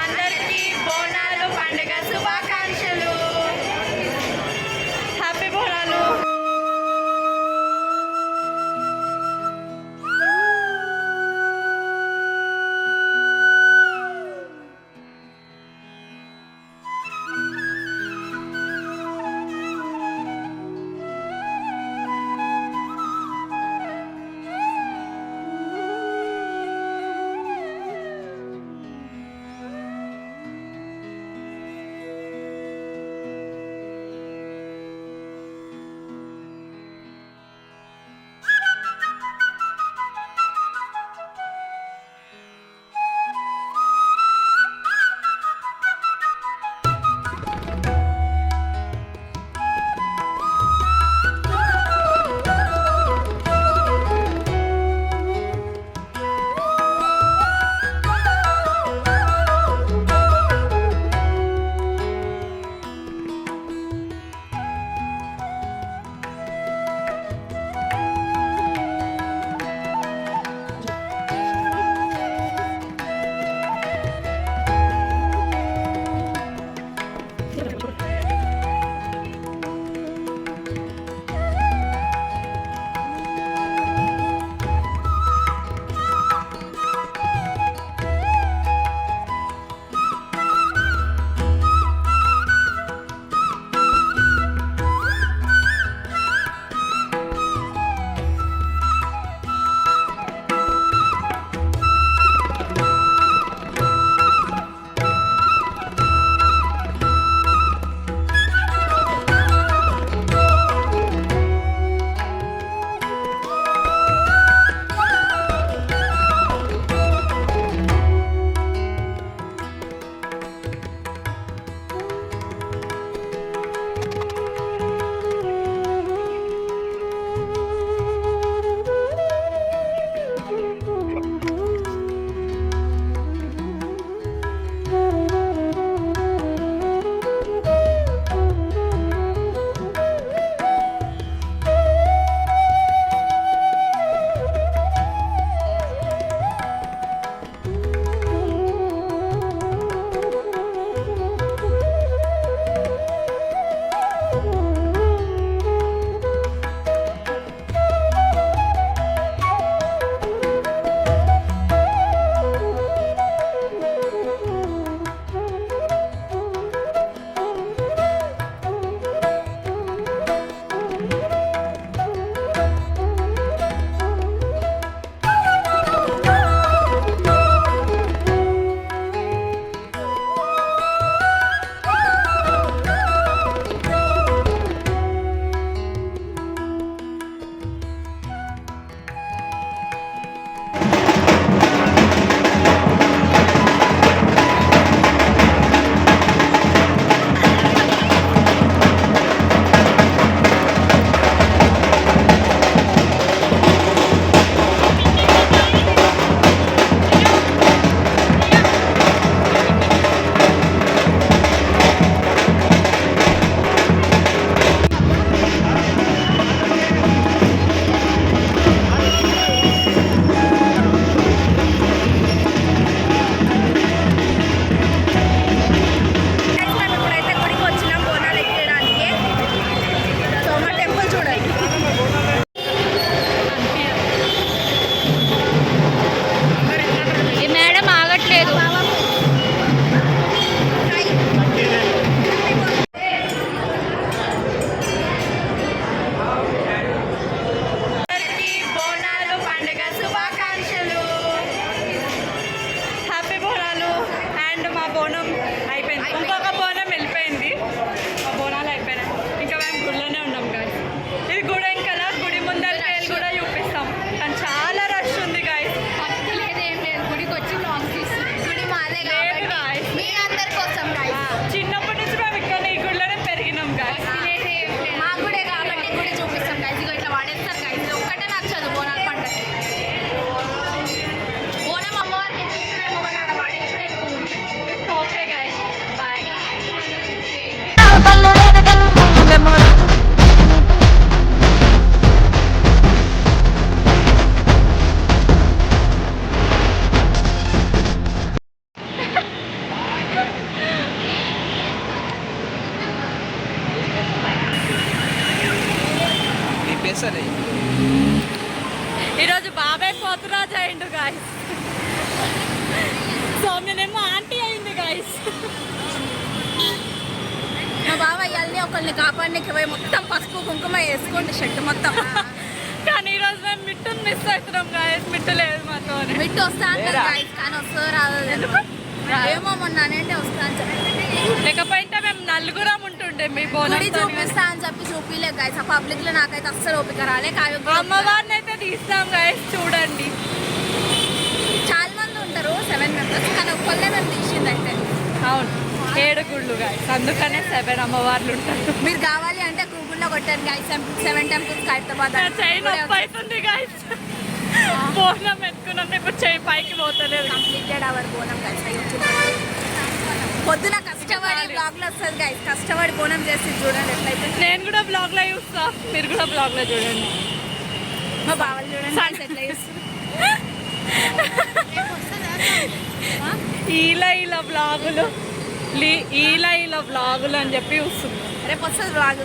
అందరికీ బోనాలు పండుగ శుభాకాంక్షలు. హ్యాపీ బోనాలు. Bye. ఒకరిని కాపాడడానికి పోయి మొత్తం పసుపు కుంకుమ వేసుకోండి షర్ట్ మొత్తం. కానీ ఈరోజు మేము మిట్టును మిస్ అవుతున్నాం గాయస్. మిట్టు లేదు మాతో. మిట్టు వస్తా అంటారు గాయస్, కానీ వస్తుందో రాదో ఏమో మొన్న అంటే వస్తా అని చెప్పి, లేకపోతే మేము నలుగురం ఉంటుండే మీ బోనం చూపిస్తా అని చెప్పి చూపిలే గాయస్. ఆ పబ్లిక్ లో నాకైతే అస్సలు ఓపిక రాలే. అమ్మవారిని అయితే తీస్తాం గాయస్, చూడండి. చాలా మంది ఉంటారు 7 మెంబర్స్, కానీ ఒక్కళ్ళే మేము తీసింది అయితే. అవును, 7 గుళ్ళు గాయస్, అందుకనే 7 అమ్మవార్లు ఉంటారు. మీరు కావాలి అంటే గూగుల్లో కొట్టాను గాయస్, 7 టెంపుల్స్ హైదరాబాద్. చైన్ నొప్పి అవుతుంది గాయస్. బోనం ఎత్తుకున్నాం, ఇప్పుడు చెయ్యి పైకి పోతలేదు. కంప్లీటెడ్ అవర్ బోనం గాయస్. పొద్దున కష్టపడి బ్లాగ్ లో వస్తుంది గాయస్, కష్టపడి బోనం చేసి చూడండి ఎట్లయితే. నేను కూడా బ్లాగ్ లో చూస్తా, మీరు కూడా బ్లాగ్ లో చూడండి. మా బావలు చూడండి ఎట్లా చూస్తారు. ఇలా బ్లాగులు ఇలా బ్లాగులు అని చెప్పి చూస్తుంది. రేపు వస్తుంది బ్లాగ్.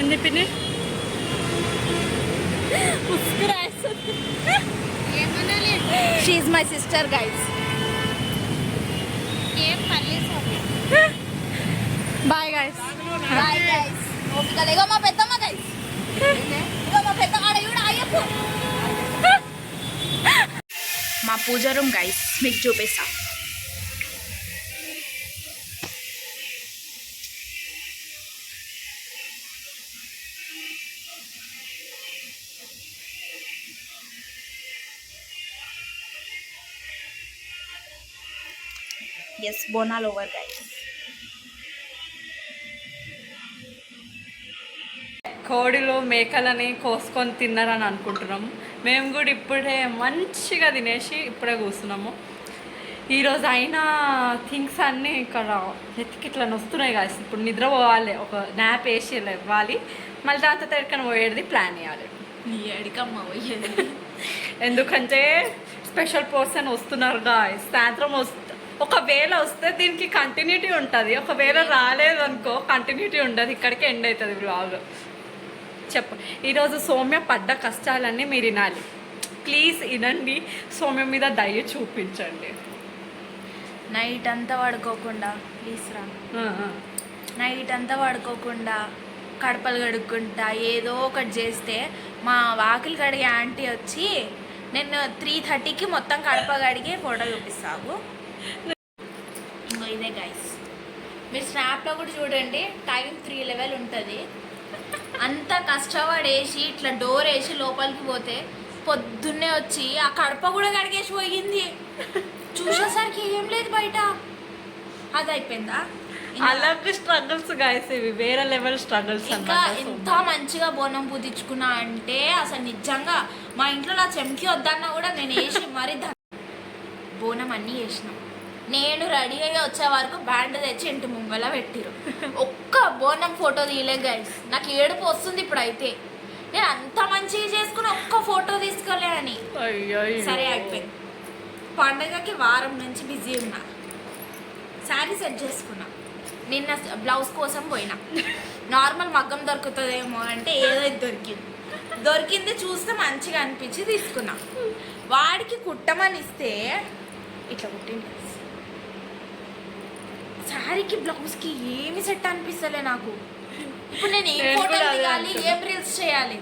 ఎందుకు పిన్ని she is my sister guys. Bye guys. Bye guys. ఓపిక లేగో మా పెద్దమ్మ గైస్. ఇగో మా పెద్దమ్మ ఆడ చూడు అయ్యప్ప. మా పూజ రూమ్ గైస్ మీకు చూపిస్తా. Yes, Bonalu over guys. కోడిలో మేకలని కోసుకొని తిన్నారని అనుకుంటున్నాము. మేము కూడా ఇప్పుడే మంచిగా తినేసి ఇప్పుడే కూర్చున్నాము. ఈరోజు అయినా థింగ్స్ అన్నీ ఇక్కడ ఎత్తికి ఇట్లా వస్తున్నాయి కాదు. ఇప్పుడు నిద్ర పోవాలి, ఒక న్యాప్ వేసి ఇవ్వాలి, మళ్ళీ దాంతో ఎక్కడికైనా పోయేది ప్లాన్ చేయాలి. ఎడికమ్మ పోయేది ఎందుకంటే స్పెషల్ పర్సన్ వస్తున్నారు గాయస్. సాయంత్రం ఒకవేళ వస్తే దీనికి కంటిన్యూటీ ఉంటుంది, ఒకవేళ రాలేదు అనుకో కంటిన్యూటీ ఉండదు, ఇక్కడికి ఎండ్ అవుతుంది బ్లాగ్. చెప్పు, ఈరోజు సౌమ్య పడ్డ కష్టాలన్నీ మీరు వినాలి. ప్లీజ్ వినండి, సౌమ్య మీద దయ చూపించండి. నైట్ అంతా పడుకోకుండా, ప్లీజ్ రా, నైట్ అంతా పడుకోకుండా కడపలు కడుక్కుంటా ఏదో ఒకటి చేస్తే మా వాకిలి కడిగే ఆంటీ వచ్చి నేను 3:30కి మొత్తం కడప కడిగి ఫోటో చూపిస్తావు. ఇంకో ఇదే గైస్, మీరు స్నాప్లో కూడా చూడండి, టైం 3:11 ఉంటుంది. అంత కష్టపడేసి ఇట్లా డోర్ వేసి లోపలికి పోతే పొద్దున్నే వచ్చి ఆ కడప కూడా కడిగేసి పోయింది. చూసేసరికి ఏం లేదు బయట. అది అయిపోయిందా? అలాగే స్ట్రగుల్స్ గైస్, ఇవి వేరే లెవెల్ స్ట్రగుల్స్. ఇంకా ఎంత మంచిగా బోనం పూజించుకున్నా అంటే అసలు నిజంగా మా ఇంట్లో నా చెంకి వద్దన్నా కూడా నేను వేసి మరి బోనం అన్నీ వేసినాం. నేను రెడీ అయ్యి వచ్చే వరకు బ్యాండ్ తెచ్చి ఇంటి ముంగల పెట్టిరు. ఒక్క బోనం ఫోటో తీయలే గైస్. నాకు ఏడుపు వస్తుంది ఇప్పుడు. అయితే నేను అంత మంచిగా చేసుకుని ఒక్క ఫోటో తీసుకోలే అని. సరే అయిపోయింది. పండగకి వారం నుంచి బిజీ ఉన్నా, శారీ సెట్ చేసుకున్నా. నిన్న బ్లౌజ్ కోసం పోయినా, నార్మల్ మగ్గం దొరుకుతుందేమో అంటే ఏదో దొరికింది చూస్తే మంచిగా అనిపించి తీసుకున్నా. వాడికి కుట్టమని ఇస్తే ఇట్లా కుట్టింది. శారీకి బ్లౌజ్కి ఏమి సెట్ అనిపిస్తలే నాకు. ఇప్పుడు నేను ఏం ఫోటో దిగాలి, ఏం రీల్స్ చేయాలి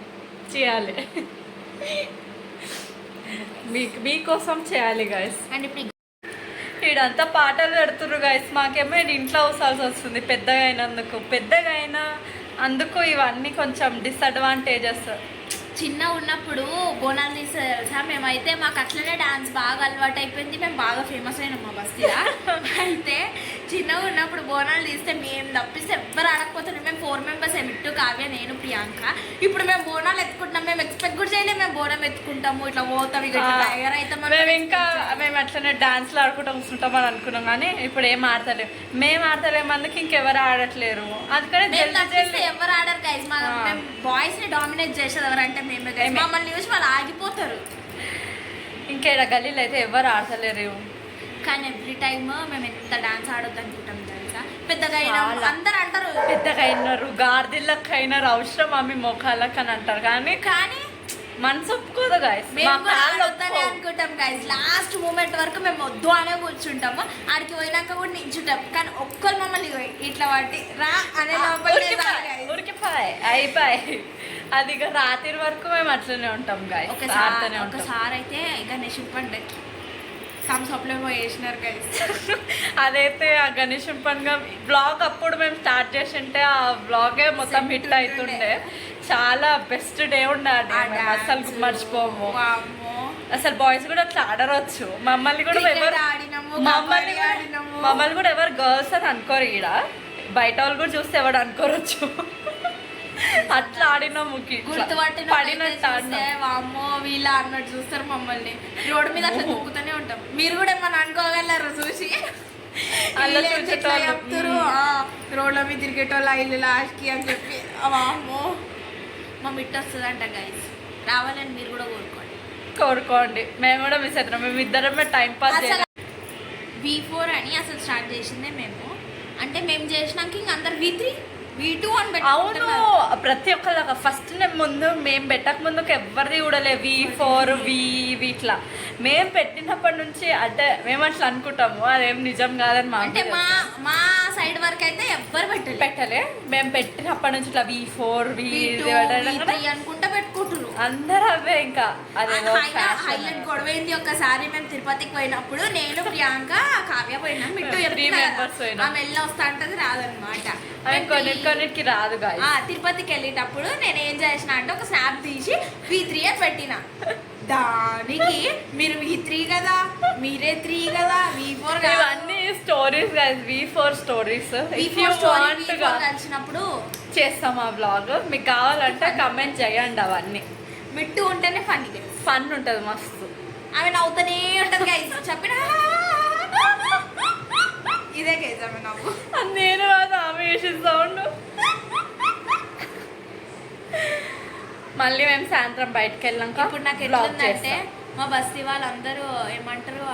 మీకోసం చేయాలి గైస్. అండ్ ఇప్పుడు ఇడంతా పాటలు పెడుతుర్రు గైస్, మాకేమో ఇంట్లో అవసరాల్సి వస్తుంది. పెద్దగా అయినా అందుకు ఇవన్నీ కొంచెం డిసడ్వాంటేజెస్. చిన్న ఉన్నప్పుడు బోనాలు తీసే తెలుసా, మేమైతే మాకు అట్లనే డాన్స్ బాగా అలవాటు అయిపోయింది. మేము బాగా ఫేమస్ అయినాం మా బస్తీలో. అయితే చిన్నగా ఉన్నప్పుడు బోనాలు తీస్తే మేము తప్పిస్తే ఎవ్వరు ఆడకపోతున్నాం. మేము 4 మెంబర్స్, మిట్టు, కావ్య, నేను, ప్రియాంక. ఇప్పుడు మేము బోనాలు ఎత్తుకుంటాం. మేము ఎక్స్పెక్ట్ కూడా చేయలేము మేము బోనం ఎత్తుకుంటాము, ఇట్లా పోతాం, ఇక తయారు అవుతాం. మేము అట్లనే డాన్స్లు ఆడుకుంటూ కూర్చుంటాం అని అనుకున్నాం, కానీ ఇప్పుడు ఏం ఆడతలేము. మేము ఆడతలేము, అందుకు ఇంకెవరు ఆడట్లేరు. అందుకని ఎవరు ఆడరు గైస్. మేము బాయ్స్ ని డామినేట్ చేసేది ఎవరంటే మేమే గైస్. మమ్మల్ని చూసి వాళ్ళు ఆగిపోతారు. ఇంకేడ గల్లీలు అయితే ఎవరు ఆడతలేరు. కానీ ఎవ్రీ టైమ్ మేము ఎంత డాన్స్ ఆడొద్దు అనుకుంటాం తెలుసా. పెద్దగా అందరు అంటారు, పెద్దగా అయినారు, గార్దిళ్ళకి అయినారు, అవసరం ఆమె మొఖాలకు అని అంటారు. కానీ మనసు ఒప్పుకోదు గాయస్. మేము కూడా ఆడొద్దనే అనుకుంటాం గైస్. లాస్ట్ మూమెంట్ వరకు మేము వద్దు అనే కూర్చుంటాము. ఆడికి పోయినాక కూడా నించుంటాం. కానీ ఒక్కరు మమ్మల్ని ఇట్లా పట్టి రా అనే అయిపోయి అది ఇక రాత్రి వరకు మేము అట్లనే ఉంటాం గాయస్. ఒకసారి అయితే గణేష్ పండుగకి థమ్స్అప్లో వేసినారు గైస్. అదైతే ఆ గణేష్ పండుగ బ్లాగ్ అప్పుడు మేము స్టార్ట్ చేసింటే ఆ బ్లాగే మొత్తం హిట్ అవుతుండే. చాలా బెస్ట్ డే ఉండే అసలు మర్చిపోము. అసలు బాయ్స్ కూడా అట్లా ఆడరవచ్చు. మమ్మల్ని కూడా ఎవరు గర్ల్స్ అని అనుకోరు. ఈడ బయట వాళ్ళు కూడా చూస్తే ఎవడు అనుకోరచ్చు. అట్లా ఆడినాము. వామ్మో వీళ్ళ అన్నట్టు చూస్తారు మమ్మల్ని. రోడ్డు మీద అట్లా దొక్కుతూనే ఉంటాం. మీరు కూడా ఏమన్నా అనుకోగలరు చూసి చెప్తారు రోడ్ల మీద తిరిగేటోళ్ళు ఇల్లు లాస్ట్కి అని చెప్పి. వామ్మో మా మిట్ వస్తుందంట గైస్. రావాలని మీరు కూడా కోరుకోండి. మేము కూడా మిస్ అవుతున్నాం. మేము ఇద్దరమే టైం పాస్. V4 అని అసలు స్టార్ట్ చేసిందే మేము. అంటే మేము చేసినాక ఇంక అందరు V3 V2 అని పెట్టి. అవును, ప్రతి ఒక్కళ్ళ ఫస్ట్ ముందు మేము పెట్టక ముందుకు ఎవరిది కూడా లేదు. V4 ఇట్లా మేము పెట్టినప్పటి నుంచి అంటే మేము అట్లా అనుకుంటాము. అదేం నిజం కాదని అంటే మా సైడ్ వరకు అయితే ఎవ్వరు పెట్టలే. మేము పెట్టినప్పటి నుంచి ఇట్లా V4 అనుకుంటా పెట్టుకుంటున్నారు అందరూ అవే. ఇంకా అదే హైలైట్ గొడవ ఏంది. ఒకసారి మేము తిరుపతికి పోయినప్పుడు నేను ప్రియాంక కావ్య పోయినాం. మిట్టు 3 మెంబర్స్ పోయినాం. వెళ్ళి వస్తా అంటది రాదనమాట. కొన్నిటికి రాదు. తిరుపతికి వెళ్ళేటప్పుడు నేను ఏం చేసిన అంటే ఒక స్నాప్ తీసి V3 అని పెట్టిన. దానికి మీరు V3 కదా, మీరే 3 కదా, V4 అన్ని స్టోరీస్ V4 స్టోరీస్ కలిసినప్పుడు చేస్తాం ఆ బ్లాగ్. మీకు కావాలంటే కమెంట్ చేయండి. అవన్నీ మిట్టు ఉంటేనే ఫన్ ఉంటుంది మస్తు. ఆమె నవ్వుతూనే ఉంటుంది గైస్. చెప్పిన ఇదే గైస్ ఆమె నవ్వు. నేను ఆమె వేసిన సౌండ్. మళ్ళీ మేము సాయంత్రం బయటకు వెళ్ళాక ఇప్పుడు నాకు ఎట్లుందంటే మా బస్తీ వాళ్ళందరూ ఏమంటారు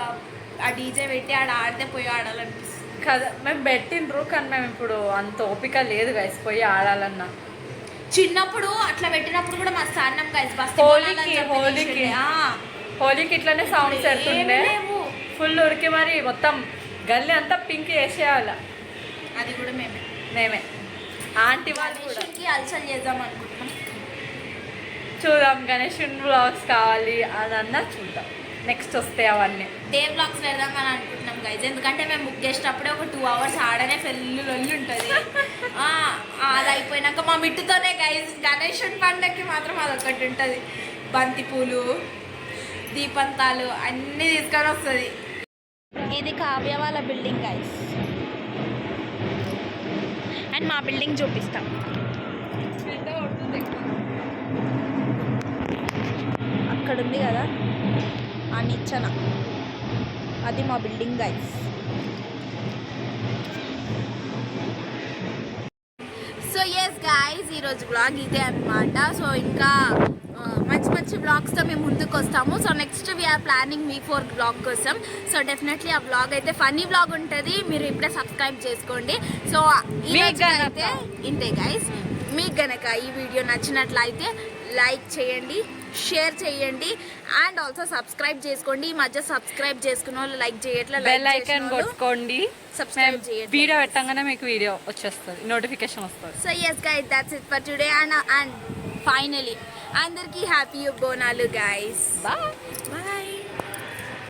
ఆ డీజే పెట్టి ఆడితే పోయి ఆడాలనిపిస్తుంది కదా. మేము పెట్టిండ్రు కానీ మేము ఇప్పుడు అంత ఓపిక లేదు గైస్ పోయి ఆడాలన్నా. చిన్నప్పుడు అట్లా పెట్టినప్పుడు కూడా మస్తు ఆడినాం గైస్. హోలీకి ఇట్లానే సౌండ్స్ పెడుతుండే. ఫుల్ ఉరికి మరి మొత్తం గల్లీ అంతా పింక్ వేసేయాల. అది కూడా మేమే ఆంటీ వాళ్ళు కూడా అల్సల్ చేద్దాం అనుకుంటున్నాం. చూద్దాం. గణేష్ వ్లాగ్స్ కావాలి అదన్నా చూద్దాం. నెక్స్ట్ వస్తే అవన్నీ డే వ్లాగ్స్ వెళ్దాం అని అనుకుంటున్నాం గైజ్. ఎందుకంటే మేము బుక్ చేసేటప్పుడే ఒక 2 hours ఆడనే ఫెల్లు లొల్లి ఉంటుంది. అది అయిపోయినాక మా మిట్టుతోనే గైజ్ గణేషుడి పండుగకి మాత్రం అదొకటి ఉంటుంది. బంతిపూలు, దీపంతాలు అన్నీ తీసుకొని వస్తుంది. ఇది కావ్య వాళ్ళ బిల్డింగ్ గైజ్. అండ్ మా బిల్డింగ్ చూపిస్తాం. అక్కడ ఉంది కదా ఆ నిచ్చెన, అది మా building guys. So yes guys, ఈరోజు బ్లాగ్ ఇదే అనమాట. సో ఇంకా మంచి మంచి బ్లాగ్స్తో మేము ముందుకు వస్తాము. సో నెక్స్ట్ వీఆర్ ప్లానింగ్ V4 బ్లాగ్ కోసం. సో డెఫినెట్లీ ఆ బ్లాగ్ అయితే ఫన్నీ బ్లాగ్ ఉంటుంది. మీరు ఇప్పుడే సబ్స్క్రైబ్ చేసుకోండి. సో అయితే ఇంతే గైస్. మీకు గనక ఈ వీడియో నచ్చినట్లయితే లైక్ చేయండి, షేర్ చేయండి అండ్ ఆల్సో సబ్స్క్రైబ్ చేసుకోండి. ఈ మధ్య సబ్స్క్రైబ్ చేసుకున్న వాళ్ళు లైక్ చేయట్లేదు. బెల్ ఐకాన్ కొట్టుకోండి. సబ్స్క్రైబ్ చేయండి. వీడియో పెట్టగానే మీకు వీడియో వచ్చేస్తుంది, నోటిఫికేషన్ వస్తుంది. So yes guys, that's it for today. And finally అందరికీ హ్యాపీ బోనాలు గైస్. బాయ్.